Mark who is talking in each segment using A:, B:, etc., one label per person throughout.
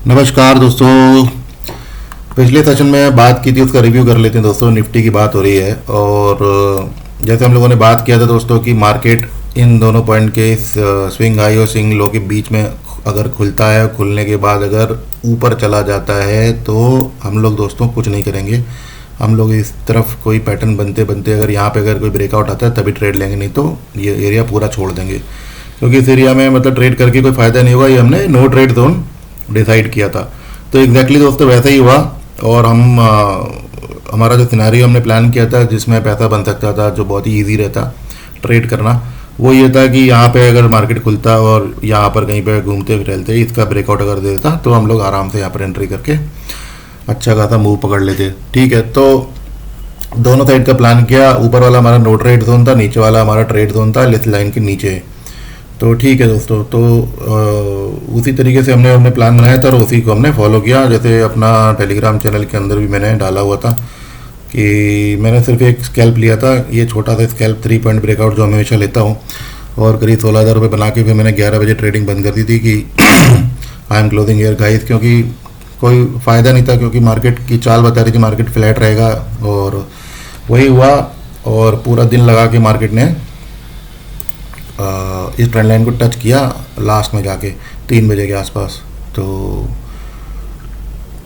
A: नमस्कार दोस्तों। पिछले सेशन में बात की थी, उसका रिव्यू कर लेते हैं दोस्तों। निफ्टी की बात हो रही है और जैसे हम लोगों ने बात किया था दोस्तों कि मार्केट इन दोनों पॉइंट के स्विंग हाई और स्विंग लो के बीच में अगर खुलता है, खुलने के बाद अगर ऊपर चला जाता है तो हम लोग दोस्तों कुछ नहीं करेंगे। हम लोग इस तरफ कोई पैटर्न बनते बनते अगर यहाँ पे अगर कोई ब्रेकआउट आता है तभी ट्रेड लेंगे, नहीं तो ये एरिया पूरा छोड़ देंगे, क्योंकि इस एरिया में मतलब ट्रेड करके कोई फ़ायदा नहीं होगा। ये हमने नो ट्रेड जोन डिसाइड किया था, तो एग्जैक्टली दोस्तों वैसा ही हुआ। और हमारा जो सिनेरियो हमने प्लान किया था जिसमें पैसा बन सकता था, जो बहुत ही ईजी रहता ट्रेड करना, वो ये था कि यहाँ पे अगर मार्केट खुलता और यहाँ पर कहीं पे घूमते फिरते इसका ब्रेकआउट अगर देता तो हम लोग आराम से यहाँ पर एंट्री करके अच्छा खासा मूव पकड़ लेते। ठीक है, तो दोनों साइड का प्लान किया। ऊपर वाला हमारा नो ट्रेड जोन था, नीचे वाला हमारा ट्रेड जोन था लिस्ट लाइन के नीचे। तो ठीक है दोस्तों, तो उसी तरीके से हमने प्लान बनाया था और उसी को हमने फॉलो किया। जैसे अपना टेलीग्राम चैनल के अंदर भी मैंने डाला हुआ था कि मैंने सिर्फ एक स्कैल्प लिया था, ये छोटा सा स्कैल्प 3 पॉइंट ब्रेकआउट जो हमेशा लेता हूँ, और करीब 16,000 रुपये बना के फिर मैंने 11 बजे ट्रेडिंग बंद कर दी थी कि I am closing here guys, क्योंकि कोई फ़ायदा नहीं था, क्योंकि मार्केट की चाल बता रही थी मार्केट फ्लैट रहेगा और वही हुआ। और पूरा दिन लगा के मार्केट ने इस ट्रेंड लाइन को टच किया लास्ट में जाके 3 बजे के आसपास। तो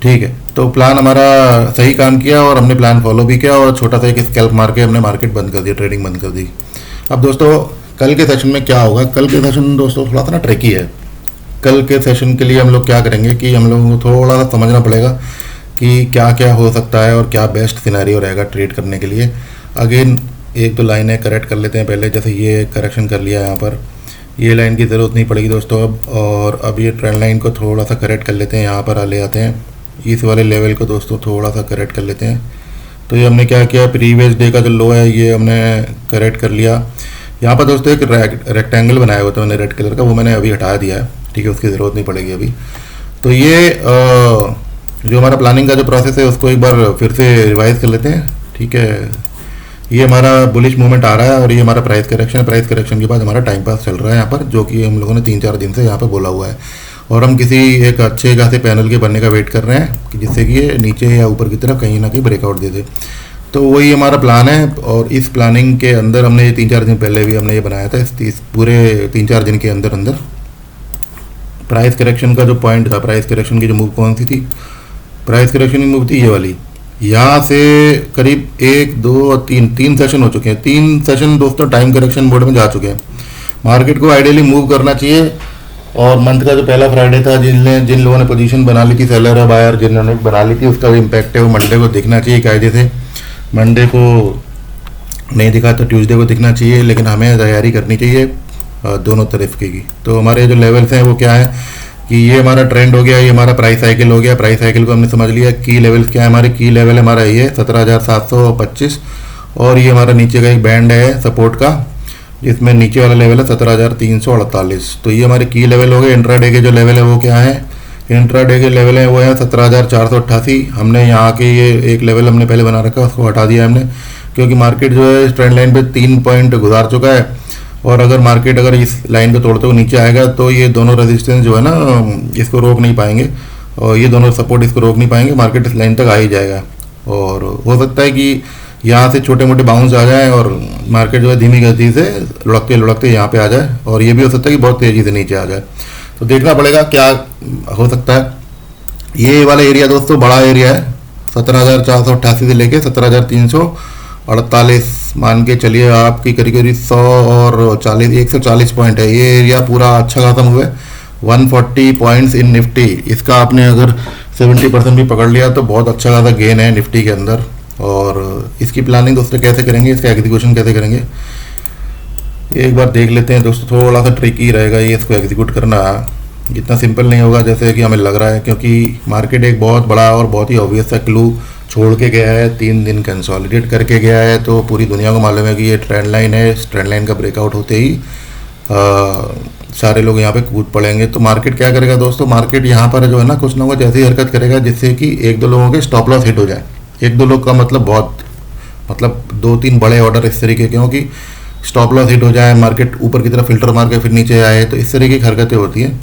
A: ठीक है, तो प्लान हमारा सही काम किया और हमने प्लान फॉलो भी किया और छोटा सा एक स्कैल्प मार के हमने मार्केट बंद कर दी, ट्रेडिंग बंद कर दी। अब दोस्तों कल के सेशन में क्या होगा? कल के सेशन दोस्तों थोड़ा सा ना ट्रिकी है। कल के सेशन के लिए हम लोग क्या करेंगे कि हम लोगों को थोड़ा सा समझना पड़ेगा कि क्या क्या हो सकता है और क्या बेस्ट सिनेरियो रहेगा ट्रेड करने के लिए। अगेन एक दो लाइनें करेक्ट कर लेते हैं पहले। जैसे ये करेक्शन कर लिया यहाँ पर, ये लाइन की ज़रूरत नहीं पड़ेगी दोस्तों अब। और अब ये ट्रेंड लाइन को थोड़ा सा करेक्ट कर लेते हैं, यहाँ पर ले आते हैं। इस वाले लेवल को दोस्तों थोड़ा सा करेक्ट कर लेते हैं। तो ये हमने क्या किया, प्रीवियस डे का जो लो है ये हमने करेक्ट कर लिया। यहाँ पर दोस्तों एक रेक्टेंगल बनाया हुआ था मैंने रेड कलर का, वो मैंने अभी हटा दिया है। ठीक है, उसकी ज़रूरत नहीं पड़ेगी अभी। तो ये जो हमारा प्लानिंग का जो प्रोसेस है उसको एक बार फिर से रिवाइज कर लेते हैं। ठीक है, ये हमारा बुलिश मूवमेंट आ रहा है और ये हमारा प्राइस करेक्शन के बाद हमारा टाइम पास चल रहा है यहाँ पर, जो कि हम लोगों ने 3-4 दिन से यहाँ पर बोला हुआ है। और हम किसी एक अच्छे खासे पैनल के बनने का वेट कर रहे हैं कि जिससे कि ये नीचे या ऊपर की तरफ कहीं ना कहीं ब्रेकआउट दे दे। तो वही हमारा प्लान है। और इस प्लानिंग के अंदर हमने ये 3-4 दिन पहले भी हमने ये बनाया था। इस पूरे 3-4 दिन के अंदर प्राइस करेक्शन का जो पॉइंट था, प्राइस करेक्शन की जो मूव कौन सी थी, प्राइस करेक्शन की मूव थी ये वाली। यहाँ से करीब 1, 2 और 3 सेशन हो चुके हैं। 3 सेशन दोस्तों टाइम करेक्शन मोड में जा चुके हैं। मार्केट को आइडियली मूव करना चाहिए। और मंथ का जो पहला फ्राइडे था, जिन लोगों ने पोजीशन बना ली थी, सेलर और बायर जिन्होंने बना ली थी, उसका भी इम्पैक्ट है वो मंडे को दिखना चाहिए कायदे से। मंडे को नहीं दिखा तो ट्यूसडे को दिखना चाहिए, लेकिन हमें तैयारी करनी चाहिए दोनों तरफ की। तो हमारे जो लेवल्स हैं वो क्या है कि ये हमारा ट्रेंड हो गया, ये हमारा प्राइस साइकिल हो गया। प्राइस साइकिल को हमने समझ लिया। की लेवल्स क्या है हमारे? की लेवल हमारा ये 17,725 और ये हमारा नीचे का एक बैंड है सपोर्ट का, जिसमें नीचे वाला लेवल है 17,348। तो ये हमारे की लेवल हो गए। इंट्राडे के जो लेवल है वो क्या है? इंट्राडे के लेवल है वो है 17,488। हमने यहाँ के ये एक लेवल हमने पहले बना रखा है, उसको हटा दिया हमने, क्योंकि मार्केट जो है इस ट्रेंड लाइन पे 3 पॉइंट गुजार चुका है। और अगर मार्केट अगर इस लाइन को तोड़ते हुए नीचे आएगा तो ये दोनों रेजिस्टेंस जो है ना इसको रोक नहीं पाएंगे, और ये दोनों सपोर्ट इसको रोक नहीं पाएंगे। मार्केट इस लाइन तक आ ही जाएगा और हो सकता है कि यहाँ से छोटे मोटे बाउंस आ जाए और मार्केट जो है धीमी गति से लुढ़कते लुढ़कते यहाँ पे आ जाए, और ये भी हो सकता है कि बहुत तेज़ी से नीचे आ जाए। तो देखना पड़ेगा क्या हो सकता है। ये वाला एरिया दोस्तों बड़ा एरिया है, 17,488 से लेके 17,348 मान के चलिए आपकी करीब 100 और 140 पॉइंट है। ये एरिया पूरा अच्छा खासा मूव है। 140 पॉइंट्स इन निफ्टी, इसका आपने अगर 70% भी पकड़ लिया तो बहुत अच्छा खासा गेन है निफ्टी के अंदर। और इसकी प्लानिंग दोस्तों कैसे करेंगे, इसका एग्जीक्यूशन कैसे करेंगे, एक बार देख लेते हैं दोस्तों। थोड़ा सा ट्रिकी रहेगा ये, इसको एग्जीक्यूट करना इतना सिंपल नहीं होगा जैसे कि हमें लग रहा है, क्योंकि मार्केट एक बहुत बड़ा और बहुत ही ऑब्वियस सा क्लू छोड़ के गया है। 3 दिन कंसोलिडेट करके गया है, तो पूरी दुनिया को मालूम है कि ये ट्रेंड लाइन है। इस ट्रेंड लाइन का ब्रेकआउट होते ही सारे लोग यहाँ पे कूद पड़ेंगे। तो मार्केट क्या करेगा दोस्तों? मार्केट यहाँ पर जो है ना कुछ ना कुछ ऐसी हरकत करेगा जिससे कि 1-2 लोगों के स्टॉप लॉस हिट हो जाए। 1-2 लोग का मतलब बहुत, मतलब 2-3 बड़े ऑर्डर इस तरीके, क्योंकि स्टॉप लॉस हिट हो जाए, मार्केट ऊपर की तरफ फिल्टर मार के फिर नीचे आए, तो इस तरीके की हरकतें होती हैं।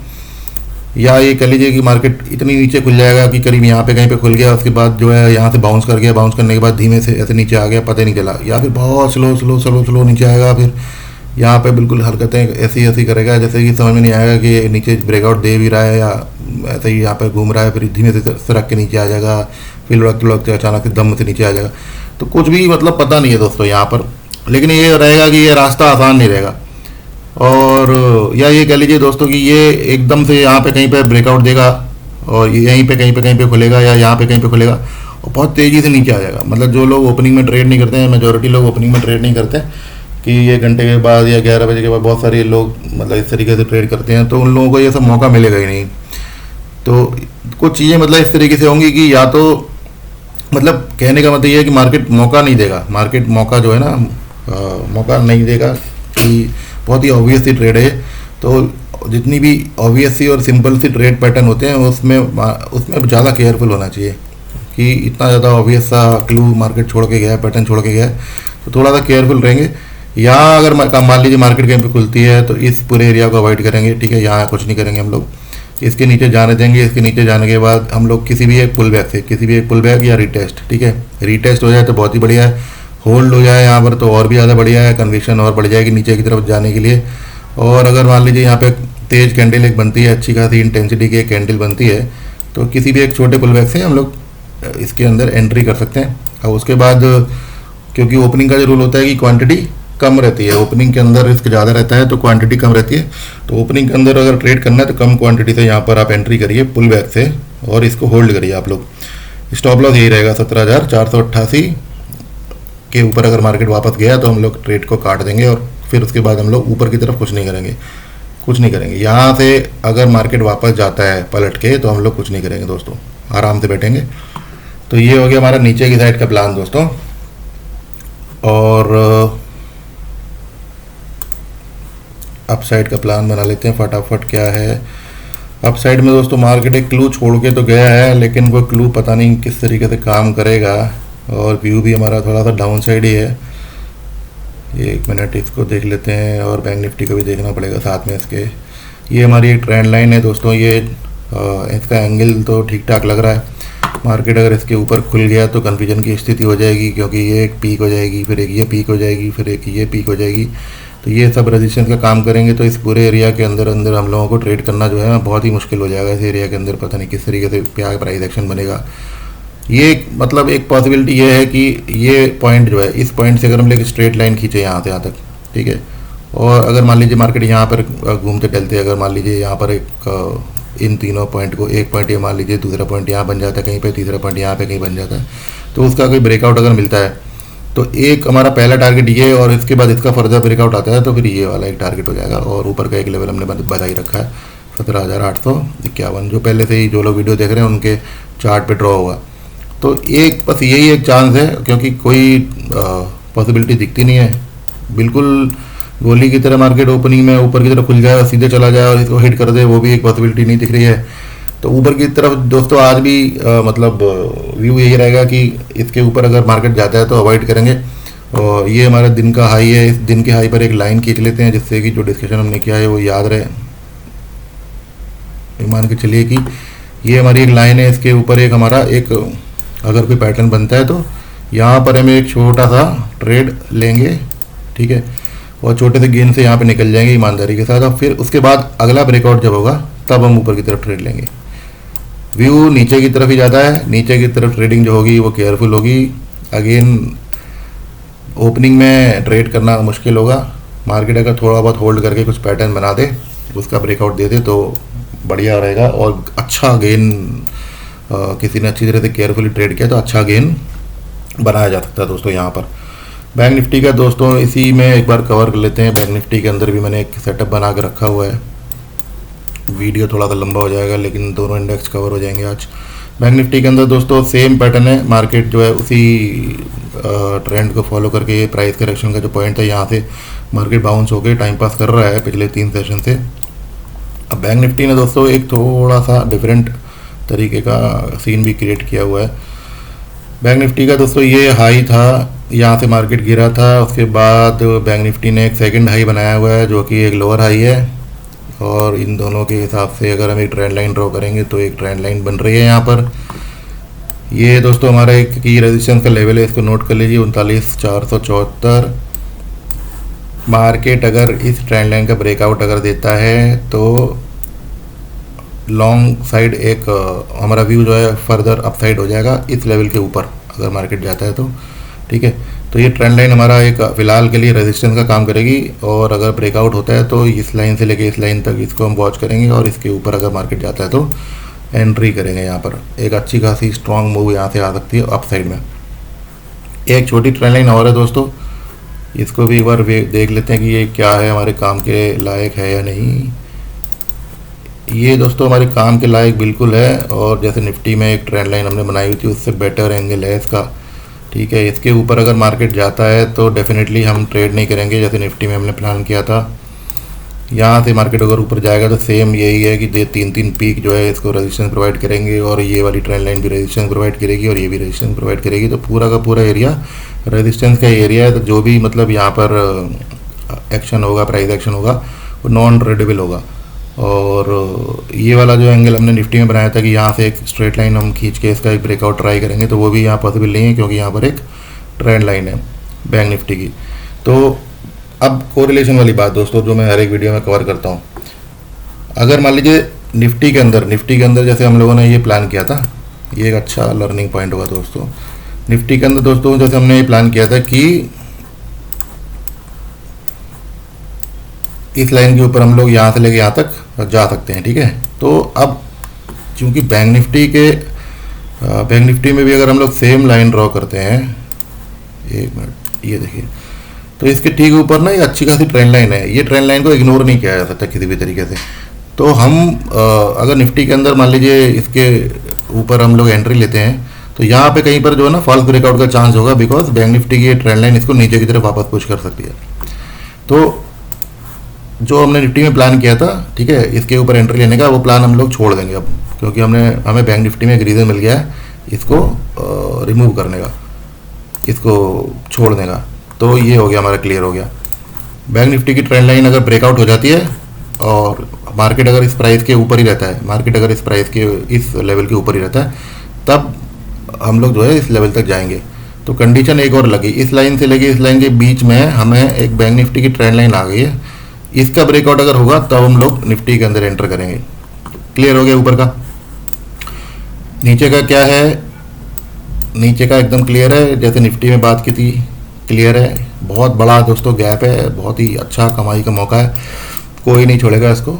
A: या ये कह लीजिए कि मार्केट इतनी नीचे खुल जाएगा कि करीब यहाँ पे कहीं पे खुल गया, उसके बाद जो है यहाँ से बाउंस कर गया, बाउंस करने के बाद धीमे से ऐसे नीचे आ गया, पता ही नहीं चला, या फिर बहुत स्लो स्लो स्लो स्लो नीचे आएगा, फिर यहाँ पे बिल्कुल हरकतें ऐसी ऐसी करेगा जैसे कि समझ में नहीं आएगा कि नीचे ब्रेकआउट दे भी रहा है या ऐसे ही यहाँ पे घूम रहा है, फिर धीमे से सरक के नीचे आ जाएगा, फिर लुढ़कते लुढ़कते अचानक से दम से नीचे आ जाएगा। तो कुछ भी मतलब पता नहीं है दोस्तों यहाँ पर, लेकिन ये रहेगा कि ये रास्ता आसान नहीं रहेगा। और या ये कह लीजिए दोस्तों कि ये एकदम से यहाँ पे कहीं पे ब्रेकआउट देगा और यहीं पे कहीं पे खुलेगा या यहाँ पे कहीं पे खुलेगा और बहुत तेज़ी से नीचे आ जाएगा। मतलब जो लोग ओपनिंग में ट्रेड नहीं करते हैं, मेजोरिटी लोग ओपनिंग में ट्रेड नहीं करते कि ये घंटे के बाद या 11 बजे के बाद बहुत सारे लोग मतलब इस तरीके से ट्रेड करते हैं, तो उन लोगों को ये सब मौका मिलेगा ही नहीं। तो कुछ चीज़ें मतलब इस तरीके से होंगी कि या तो मतलब कहने का मतलब ये है कि मार्केट मौका नहीं देगा, मार्केट मौका जो है ना मौका नहीं देगा कि बहुत ही ऑब्वियस सी ट्रेड है। तो जितनी भी ऑब्वियस सी और सिंपल सी ट्रेड पैटर्न होते हैं उसमें उसमें ज़्यादा केयरफुल होना चाहिए कि इतना ज़्यादा ऑब्वियस सा क्लू मार्केट छोड़ के गया है, पैटर्न छोड़ के गया है, तो थोड़ा सा केयरफुल रहेंगे। या अगर मान लीजिए मार्केट कहीं पे खुलती है तो इस पूरे एरिया को अवॉइड करेंगे, ठीक है, यहाँ कुछ नहीं करेंगे हम लोग, इसके नीचे जाने देंगे। इसके नीचे जाने के बाद हम लोग किसी भी एक पुल बैक से, किसी भी एक पुल बैक या रिटेस्ट, ठीक है, रिटेस्ट हो जाए तो बहुत ही बढ़िया है, होल्ड हो जाए यहाँ पर तो और भी ज़्यादा बढ़िया है, कन्विक्शन और बढ़ जाएगी नीचे की तरफ जाने के लिए। और अगर मान लीजिए यहाँ पे तेज कैंडल एक बनती है, अच्छी खासी इंटेंसिटी की एक कैंडल बनती है, तो किसी भी एक छोटे पुल बैक से हम लोग इसके अंदर एंट्री कर सकते हैं। और उसके बाद क्योंकि ओपनिंग का जो रूल होता है कि क्वांटिटी कम रहती है, ओपनिंग के अंदर रिस्क ज़्यादा रहता है तो क्वांटिटी कम रहती है, तो ओपनिंग के अंदर अगर ट्रेड करना है तो कम क्वांटिटी से यहाँ पर आप एंट्री करिए पुल बैक से और इसको होल्ड करिए आप लोग। स्टॉप लॉस यही रहेगा 17,488 के ऊपर। अगर मार्केट वापस गया तो हम लोग ट्रेड को काट देंगे और फिर उसके बाद हम लोग ऊपर की तरफ कुछ नहीं करेंगे, कुछ नहीं करेंगे। यहाँ से अगर मार्केट वापस जाता है पलट के तो हम लोग कुछ नहीं करेंगे दोस्तों, आराम से बैठेंगे। तो ये हो गया हमारा नीचे की साइड का प्लान दोस्तों। और अप साइड का प्लान बना लेते हैं फटाफट। क्या है अप साइड में दोस्तों, मार्केट एक क्लू छोड़ के तो गया है लेकिन वो क्लू पता नहीं किस तरीके से काम करेगा और व्यू भी हमारा थोड़ा सा डाउन साइड ही है। एक मिनट इसको देख लेते हैं और बैंक निफ्टी को भी देखना पड़ेगा साथ में इसके। ये हमारी एक ट्रेंड लाइन है दोस्तों, ये इसका एंगल तो ठीक ठाक लग रहा है। मार्केट अगर इसके ऊपर खुल गया तो कन्फ्यूजन की स्थिति हो जाएगी क्योंकि ये एक पीक हो जाएगी, फिर एक ये पीक हो जाएगी, फिर एक ये पीक हो जाएगी, तो ये सब रेजिस्टेंस का काम करेंगे। तो इस पूरे एरिया के अंदर अंदर हम लोगों को ट्रेड करना जो है ना बहुत ही मुश्किल हो जाएगा। इस एरिया के अंदर पता नहीं किस तरीके से क्या प्राइस एक्शन बनेगा। ये मतलब एक पॉसिबिलिटी ये है कि ये पॉइंट जो है, इस पॉइंट से अगर हम लोग स्ट्रेट लाइन खींचे यहाँ से यहाँ तक, ठीक है, और अगर मान लीजिए मार्केट यहाँ पर घूमते टहलते अगर मान लीजिए यहाँ पर एक इन तीनों पॉइंट को, एक पॉइंट ये मान लीजिए, दूसरा पॉइंट यहाँ बन जाता है कहीं पे, तीसरा पॉइंट यहाँ पे कहीं बन जाता है, तो उसका कोई ब्रेकआउट अगर मिलता है तो एक हमारा पहला टारगेट ये और इसके बाद इसका फर्दर ब्रेकआउट आता है तो फिर ये वाला एक टारगेट हो जाएगा। और ऊपर का एक लेवल हमने बता ही रखा है 17,851, जो पहले से ही जो लोग वीडियो देख रहे हैं उनके चार्ट पे ड्रॉ हुआ। तो एक बस यही एक चांस है क्योंकि कोई पॉसिबिलिटी दिखती नहीं है, बिल्कुल गोली की तरह मार्केट ओपनिंग में ऊपर की तरफ खुल जाए और सीधे चला जाए और इसको हिट कर दे, वो भी एक पॉसिबिलिटी नहीं दिख रही है। तो ऊपर की तरफ दोस्तों आज भी मतलब व्यू यही रहेगा कि इसके ऊपर अगर मार्केट जाता है तो अवॉइड करेंगे। और ये हमारा दिन का हाई है, इस दिन के हाई पर एक लाइन खींच लेते हैं जिससे कि जो डिस्कशन हमने किया है वो याद रहे। मान के चलिए कि ये हमारी एक लाइन है, इसके ऊपर एक हमारा एक अगर कोई पैटर्न बनता है तो यहाँ पर हम एक छोटा सा ट्रेड लेंगे, ठीक है, और छोटे से गेन से यहाँ पे निकल जाएंगे ईमानदारी के साथ। और फिर उसके बाद अगला ब्रेकआउट जब होगा तब हम ऊपर की तरफ ट्रेड लेंगे। व्यू नीचे की तरफ ही ज़्यादा है, नीचे की तरफ ट्रेडिंग जो होगी वो केयरफुल होगी। अगेन ओपनिंग में ट्रेड करना मुश्किल होगा। मार्केट अगर थोड़ा बहुत होल्ड करके कुछ पैटर्न बना दे, उसका ब्रेकआउट दे दे तो बढ़िया रहेगा और अच्छा गेन किसी ने अच्छी तरह से केयरफुली ट्रेड किया तो अच्छा गेन बनाया जा सकता है दोस्तों। यहाँ पर बैंक निफ्टी का दोस्तों इसी में एक बार कवर कर लेते हैं। बैंक निफ्टी के अंदर भी मैंने एक सेटअप बना के रखा हुआ है, वीडियो थोड़ा सा लंबा हो जाएगा लेकिन दोनों इंडेक्स कवर हो जाएंगे आज। बैंक निफ्टी के अंदर दोस्तों सेम पैटर्न है, मार्केट जो है उसी ट्रेंड को फॉलो करके प्राइस करेक्शन का जो पॉइंट है यहाँ से मार्केट बाउंस होकर टाइम पास कर रहा है पिछले 3 सेशन से। अब बैंक निफ्टी ने दोस्तों एक थोड़ा सा डिफरेंट तरीके का सीन भी क्रिएट किया हुआ है। बैंक निफ्टी का दोस्तों ये हाई था, यहाँ से मार्केट गिरा था, उसके बाद बैंक निफ्टी ने एक सेकंड हाई बनाया हुआ है जो कि एक लोअर हाई है और इन दोनों के हिसाब से अगर हम एक ट्रेंड लाइन ड्रॉ करेंगे तो एक ट्रेंड लाइन बन रही है यहाँ पर। ये दोस्तों हमारा एक की रेजिस्टेंस का लेवल है, इसको नोट कर लीजिए 39,474। मार्केट अगर इस ट्रेंड लाइन का ब्रेकआउट अगर देता है तो लॉन्ग साइड एक हमारा व्यू जो है फर्दर अपसाइड हो जाएगा इस लेवल के ऊपर अगर मार्केट जाता है तो, ठीक है। तो ये ट्रेंड लाइन हमारा एक फ़िलहाल के लिए रेजिस्टेंस का काम करेगी, और अगर ब्रेकआउट होता है तो इस लाइन से लेके इस लाइन तक इसको हम वॉच करेंगे, और इसके ऊपर अगर मार्केट जाता है तो एंट्री करेंगे। यहाँ पर एक अच्छी खासी स्ट्रॉन्ग मूव यहाँ से आ सकती है अप साइड में। एक छोटी ट्रेंड लाइन और है दोस्तों, इसको भी एक बार देख लेते हैं कि ये क्या है, हमारे काम के लायक है या नहीं। ये दोस्तों हमारे काम के लायक बिल्कुल है, और जैसे निफ्टी में एक ट्रेंड लाइन हमने बनाई हुई थी उससे बेटर एंगल है इसका, ठीक है। इसके ऊपर अगर मार्केट जाता है तो डेफिनेटली हम ट्रेड नहीं करेंगे जैसे निफ्टी में हमने प्लान किया था। यहाँ से मार्केट अगर ऊपर जाएगा तो सेम यही है कि तीन तीन पीक जो है इसको रेजिस्टेंस प्रोवाइड करेंगे, और ये वाली ट्रेंड लाइन भी रेजिस्टेंस प्रोवाइड करेगी, और ये भी रेजिस्टेंस प्रोवाइड करेगी। तो पूरा का पूरा एरिया रेजिस्टेंस का एरिया है। तो जो भी मतलब यहाँ पर एक्शन होगा, प्राइस एक्शन होगा, वो नॉन ट्रेडेबल होगा। और ये वाला जो एंगल हमने निफ्टी में बनाया था कि यहाँ से एक स्ट्रेट लाइन हम खींच के इसका एक ब्रेकआउट ट्राई करेंगे, तो वो भी यहाँ पॉसिबल नहीं है क्योंकि यहाँ पर एक ट्रेंड लाइन है बैंक निफ्टी की। तो अब कोरिलेशन वाली बात दोस्तों जो मैं हर एक वीडियो में कवर करता हूँ, अगर मान लीजिए निफ्टी के अंदर जैसे हम लोगों ने ये प्लान किया था, ये एक अच्छा लर्निंग पॉइंट होगा दोस्तों। निफ्टी के अंदर दोस्तों जैसे हमने ये प्लान किया था कि इस लाइन के ऊपर हम लोग यहाँ से लेके यहाँ तक जा सकते हैं, ठीक है। तो अब चूंकि बैंक निफ्टी में भी अगर हम लोग सेम लाइन ड्रॉ करते हैं, एक मिनट ये देखिए, तो इसके ठीक ऊपर ना ये अच्छी खासी ट्रेंड लाइन है। ये ट्रेंड लाइन को इग्नोर नहीं किया जा सकता किसी भी तरीके से। तो हम अगर निफ्टी के अंदर मान लीजिए इसके ऊपर हम लोग एंट्री लेते हैं तो यहाँ पे कहीं पर जो है ना फॉल्स ब्रेकआउट का चांस होगा, बिकॉज बैंक निफ्टी की ये ट्रेंड लाइन इसको नीचे की तरफ वापस पुश कर सकती है। तो जो हमने निफ्टी में प्लान किया था, ठीक है, इसके ऊपर एंट्री लेने का, वो प्लान हम लोग छोड़ देंगे अब, क्योंकि हमें बैंक निफ्टी में एक रीज़न मिल गया है इसको रिमूव करने का, इसको छोड़ने का। तो ये हो गया हमारा, क्लियर हो गया। बैंक निफ्टी की ट्रेंड लाइन अगर ब्रेकआउट हो जाती है और मार्केट अगर इस प्राइस के ऊपर ही रहता है, मार्केट अगर इस प्राइस के इस लेवल के ऊपर ही रहता है, तब हम लोग जो है इस लेवल तक जाएंगे। तो कंडीशन एक और लगी, इस लाइन से लेके इस लाइन के बीच में हमें एक बैंक निफ्टी की ट्रेंड लाइन आ गई है, इसका ब्रेकआउट अगर होगा तब हम लोग निफ्टी के अंदर एंटर करेंगे। क्लियर हो गया ऊपर का। नीचे का क्या है, नीचे का एकदम क्लियर है, जैसे निफ्टी में बात की थी, क्लियर है। बहुत बड़ा दोस्तों गैप है, बहुत ही अच्छा कमाई का मौका है, कोई नहीं छोड़ेगा इसको।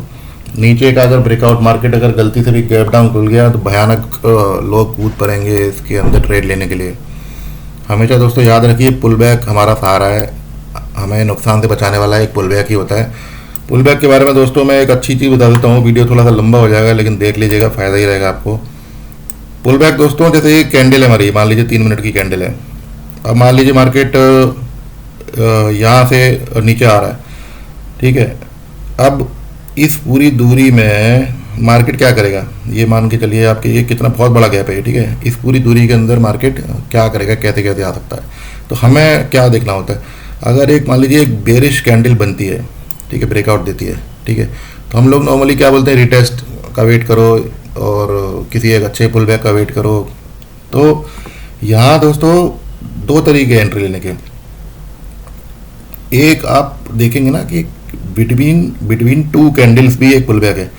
A: नीचे का अगर ब्रेकआउट मार्केट अगर गलती से भी गैप डाउन खुल गया तो भयानक लोग कूद पड़ेंगे इसके अंदर ट्रेड लेने के लिए। हमेशा दोस्तों याद रखिए, पुल बैक हमारा सहारा है, हमें नुकसान से बचाने वाला एक पुल बैक ही होता है। पुल बैक के बारे में दोस्तों मैं एक अच्छी चीज़ बता देता हूँ, वीडियो थोड़ा सा लंबा हो जाएगा लेकिन देख लीजिएगा, फ़ायदा ही रहेगा आपको। पुल बैक दोस्तों जैसे ये कैंडल है हमारी, मान लीजिए 3 मिनट की कैंडल है। अब मान लीजिए मार्केट यहाँ से नीचे आ रहा है, ठीक है। अब इस पूरी दूरी में मार्केट क्या करेगा, ये मान के चलिए आपके, ये कितना बहुत बड़ा गैप है, ठीक है। इस पूरी दूरी के अंदर मार्केट क्या करेगा, कैसे कैसे आ सकता है। तो हमें क्या देखना होता है, अगर एक मान लीजिए एक बेरिश कैंडल बनती है, ठीक है, ब्रेकआउट देती है, ठीक है, तो हम लोग नॉर्मली क्या बोलते हैं, रिटेस्ट का वेट करो और किसी एक अच्छे पुल बैक का वेट करो। तो यहाँ दोस्तों 2 तरीके एंट्री लेने के। एक आप देखेंगे ना कि बिटवीन 2 कैंडल्स भी एक पुल बैक है।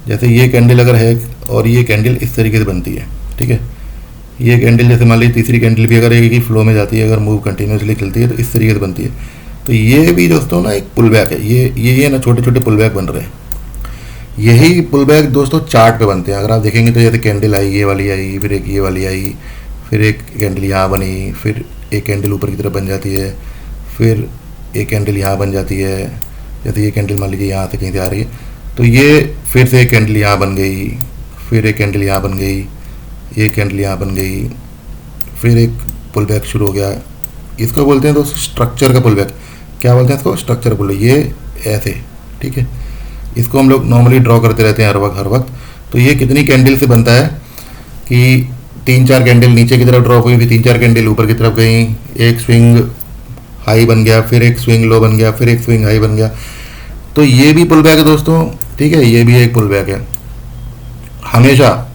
A: जैसे ये कैंडल अगर है और ये कैंडल इस तरीके से बनती है, ठीक है, ये कैंडल जैसे मान लीजिए तीसरी कैंडल भी अगर एक ही फ्लो में जाती है, अगर मूव कंटिन्यूसली चलती है तो इस तरीके से बनती है। तो ये भी दोस्तों ना एक पुल बैक है, ये ना छोटे छोटे पुल बैक बन रहे हैं। यही पुल बैक दोस्तों चार्ट पे बनते हैं। अगर आप देखेंगे तो जैसे कैंडल आई, ये वाली आई, फिर एक ये वाली आई, फिर एक कैंडल यहाँ बनी, फिर एक कैंडल ऊपर की तरफ बन जाती है, फिर एक कैंडल यहाँ बन जाती है। जैसे ये कैंडल मान लीजिए यहाँ से कहीं से आ रही है, तो ये फिर से एक कैंडल यहाँ बन गई, फिर एक कैंडल यहाँ बन गई, एक कैंडल यहाँ बन गई, फिर एक पुल बैक शुरू हो गया। इसको बोलते हैं दोस्तों स्ट्रक्चर का पुल बैक। क्या बोलते हैं इसको, स्ट्रक्चर पुल। ये ऐसे, ठीक है, इसको हम लोग नॉर्मली ड्रॉ करते रहते हैं हर वक्त। तो ये कितनी कैंडल से बनता है कि 3-4 कैंडल नीचे की तरफ ड्रॉप हुई, फिर 3-4 कैंडल ऊपर की तरफ गई, एक स्विंग हाई बन गया, फिर एक स्विंग लो बन गया, फिर एक स्विंग हाई बन गया। तो ये भी पुल बैक है दोस्तों, ठीक है, ये भी एक पुल बैक है। हमेशा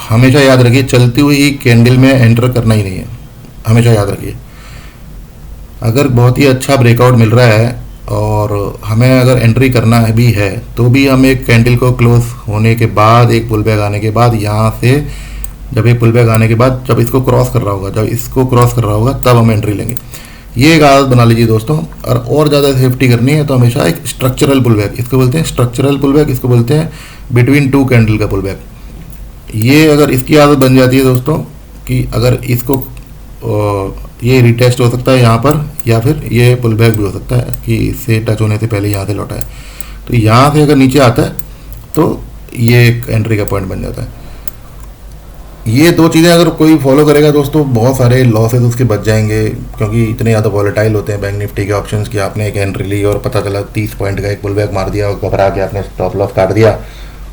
A: हमेशा याद रखिए, चलती हुई कैंडल में एंटर करना ही नहीं है, हमेशा याद रखिए। अगर बहुत ही अच्छा ब्रेकआउट मिल रहा है और हमें अगर एंट्री करना भी है तो भी हम एक कैंडल को क्लोज होने के बाद, एक पुल बैक आने के बाद, यहाँ से जब एक पुल बैक आने के बाद जब इसको क्रॉस कर रहा होगा, जब इसको क्रॉस कर रहा होगा तब हम एंट्री लेंगे। ये एक आदत बना लीजिए दोस्तों। और ज़्यादा सेफ्टी करनी है तो हमेशा एक स्ट्रक्चरल पुल बैक, इसको बोलते हैं स्ट्रक्चरल पुल बैक, इसको बोलते हैं बिटवीन टू कैंडल का पुल बैक। ये अगर इसकी आदत बन जाती है दोस्तों कि अगर इसको ये रिटेस्ट हो सकता है यहाँ पर, या फिर ये पुल बैक भी हो सकता है कि इससे टच होने से पहले यहाँ से लौटा है, तो यहाँ से अगर नीचे आता है तो ये एक एंट्री का पॉइंट बन जाता है। ये दो चीज़ें अगर कोई फॉलो करेगा दोस्तों, बहुत सारे लॉसेस उसके बच जाएंगे, क्योंकि इतने ज़्यादा वॉलेटाइल होते हैं बैंक निफ्टी के ऑप्शंस कि आपने एक एंट्री ली और पता चला 30 पॉइंट का एक पुल बैक मार दिया और घबरा के आपने स्टॉप लॉस काट दिया,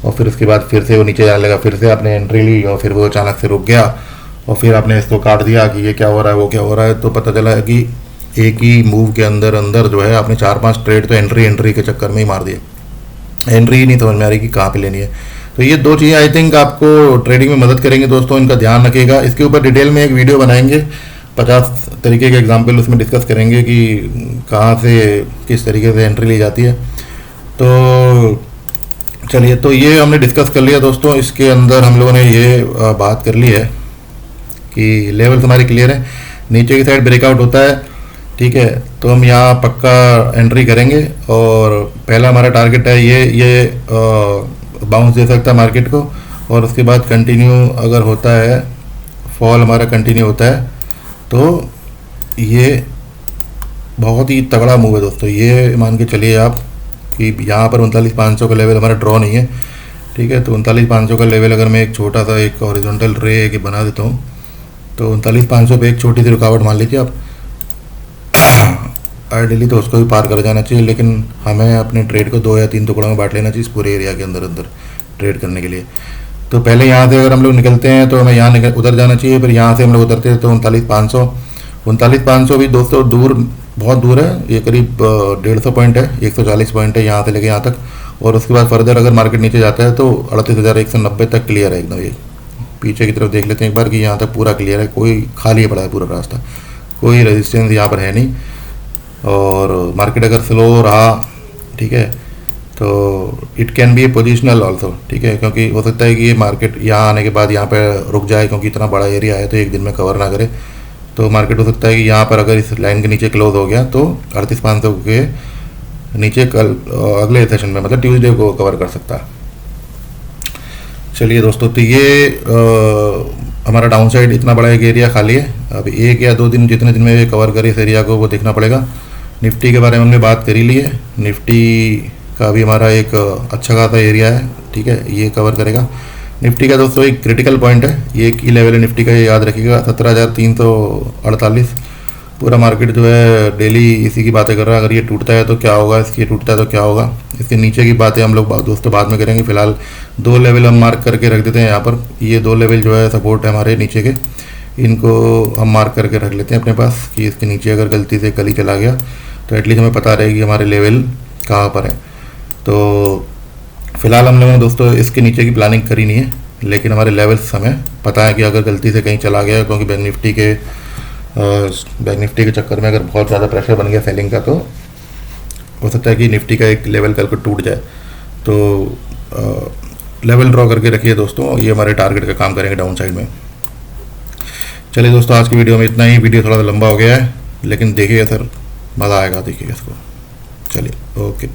A: और फिर उसके बाद फिर से वो नीचे जाने लगा, फिर से आपने एंट्री ली और फिर वो अचानक से रुक गया और फिर आपने इसको काट दिया कि ये क्या हो रहा है, वो क्या हो रहा है। तो पता चला है कि एक ही मूव के अंदर अंदर जो है आपने 4-5 ट्रेड तो एंट्री के चक्कर में ही मार दिए, एंट्री ही नहीं समझ में आ रही कि कहाँ पे लेनी है। तो ये दो चीज़ें आई थिंक आपको ट्रेडिंग में मदद करेंगे दोस्तों, इनका ध्यान रखिएगा। इसके ऊपर डिटेल में एक वीडियो बनाएंगे, 50 तरीके के एग्जाम्पल उसमें डिस्कस करेंगे कि कहाँ से किस तरीके से एंट्री ली जाती है। तो चलिए, तो ये हमने डिस्कस कर लिया दोस्तों। इसके अंदर हम लोगों ने ये बात कर ली है कि लेवल्स हमारे क्लियर है, नीचे की साइड ब्रेकआउट होता है, ठीक है, तो हम यहाँ पक्का एंट्री करेंगे और पहला हमारा टारगेट है ये बाउंस दे सकता है मार्केट को, और उसके बाद कंटिन्यू अगर होता है, फॉल हमारा कंटिन्यू होता है, तो ये बहुत ही तगड़ा मूव है दोस्तों। ये मान के चलिए आप कि यहाँ पर 39,500 का लेवल हमारा ड्रॉ नहीं है, ठीक है, तो 39,500 का लेवल अगर मैं एक छोटा सा एक हॉरिजॉन्टल रे के बना देता हूँ, तो 39,500 पे एक छोटी सी रुकावट मान लीजिए आप। आइडियली तो उसको भी पार कर जाना चाहिए, लेकिन हमें अपने ट्रेड को 2 या 3 टुकड़ों में बांट लेना चाहिए इस पूरे एरिया के अंदर अंदर ट्रेड करने के लिए। तो पहले यहाँ से अगर हम लोग निकलते हैं तो हमें यहाँ उधर जाना चाहिए, फिर यहाँ से हम लोग उतरते हैं तो 39,500 भी दोस्तों दूर, बहुत दूर है, ये करीब 150 पॉइंट है, 140 पॉइंट है यहाँ से लेके यहाँ तक। और उसके बाद फर्दर अगर मार्केट नीचे जाता है तो 38,190 तक क्लियर है एकदम। ये पीछे की तरफ देख लेते हैं एक बार कि यहाँ तक पूरा क्लियर है, कोई खाली पड़ा है पूरा रास्ता, कोई रेजिस्टेंस यहाँ पर है नहीं। और मार्केट अगर स्लो रहा, ठीक है, तो it can be A positional also, ठीक है, क्योंकि हो सकता है कि ये मार्केट यहाँ आने के बाद यहाँ पर रुक जाए, क्योंकि इतना बड़ा एरिया है तो एक दिन में कवर ना करे। तो मार्केट हो सकता है कि यहाँ पर अगर इस लाइन के नीचे क्लोज हो गया तो 38,500 के नीचे कल अगले सेशन में, मतलब ट्यूसडे को कवर कर सकता है। चलिए दोस्तों, तो ये हमारा डाउन साइड इतना बड़ा एक एरिया खाली है। अब 1 या 2 दिन, जितने दिन में ये कवर करे इस एरिया को, वो देखना पड़ेगा। निफ्टी के बारे में हमने बात करी ली है, निफ्टी का भी हमारा एक अच्छा खासा एरिया है, ठीक है, ये कवर करेगा। निफ्टी का दोस्तों एक क्रिटिकल पॉइंट है, ये की लेवल है निफ्टी का, ये याद रखिएगा, 17,348। पूरा मार्केट जो है डेली इसी की बातें कर रहा है, अगर ये टूटता है तो क्या होगा, इसकी टूटता है तो क्या होगा। इसके नीचे की बातें हम लोग दोस्तों बाद में करेंगे। फिलहाल 2 लेवल हम मार्क करके रख देते हैं यहाँ पर। ये 2 लेवल जो है सपोर्ट है हमारे नीचे के, इनको हम मार्क करके रख लेते हैं अपने पास कि इसके नीचे अगर गलती से कल ही चला गया तो एटलीस्ट हमें पता रहेगी हमारे लेवल कहाँ पर है। तो फिलहाल हम लोगों ने दोस्तों इसके नीचे की प्लानिंग करी नहीं है, लेकिन हमारे लेवल्स हमें पता है कि अगर गलती से कहीं चला गया, क्योंकि बैंक निफ्टी के चक्कर में अगर बहुत ज़्यादा प्रेशर बन गया सेलिंग का, तो हो सकता है कि निफ्टी का एक लेवल कल को टूट जाए। तो लेवल ड्रॉ करके रखिए दोस्तों, ये हमारे टारगेट का काम करेंगे डाउन साइड में। चलिए दोस्तों, आज की वीडियो में इतना ही। वीडियो थोड़ा सा लंबा हो गया है, लेकिन देखिएगा सर, मज़ा आएगा, देखिएगा इसको। चलिए, ओके।